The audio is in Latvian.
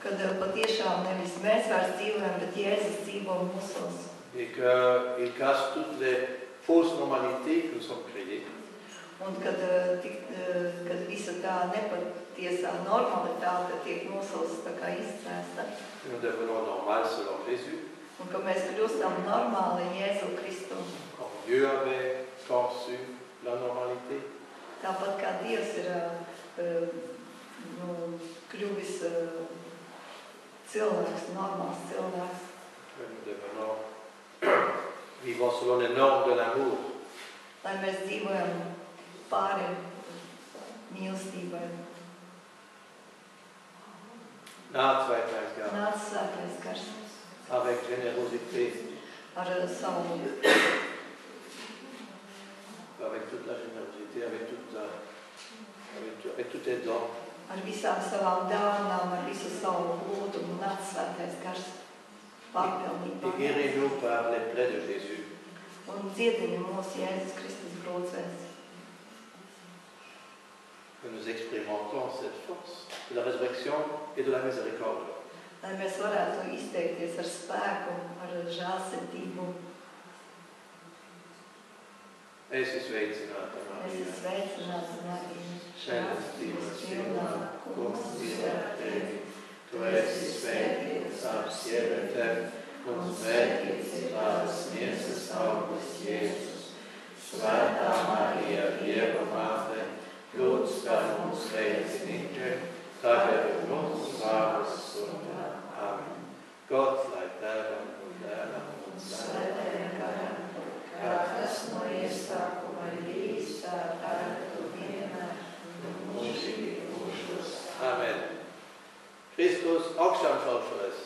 Kad patiešām nevis mēs vairs dzīvojam, bet Jēzus dzīvo mūsos. Et qu'il casse toutes les fausses normalités que nous sommes créées. Un kad visa tā nepatiesā normalitāte tiek mūsos tā kā izcēsta. Nous devenons normales selon Jésus. Un ka mēs kļūstam normāli Jēzu Kristu. Comme Dieu avait conçu la normalité. Tāpat kā Dievs ir kļuvis cilvēks, normāls cilvēks. Nous devenons vivons selon les normes de l'amour. Lai mēs dzīvojam pāri mīlestībai. Nāc svētais gars. Nāc svētais gars. Avec générosité. Ar savu. Avec toute la générosité, avec tous tes dons. Ar visām savām dāvanām, ar visu savu lūdumu, nāc svētais gars. Pārpilnībā. Et guéris-nous par les plaies de Jésus. Un dziedini mūsu Jēzus Kristus brūcēs. Que nous expérimentons cette force de la résurrection et de la miséricorde. Lai mēs varētu izteikties ar spēku, ar žēlsirdību. Esi sveicināta, Marija. Esi sveicināta, Marija. Žēlastības pilnā, Kungs ir ar tevi. Tu esi svētīta starp sievietēm, un svētīts ir tavas miesas augurs, Jēzus. Svētā Marija, Dieva māte, lūdz par mums grēciniekiem, tagad ir mūsu nāves stundā. Amen. Gods lai Tēvam un Dēlam un Svētajam garam, kā tas no iesākuma ir bijis, tā tagad un vienmēr un mūžīgi mūžos. Amen. Christus augšām celšanās.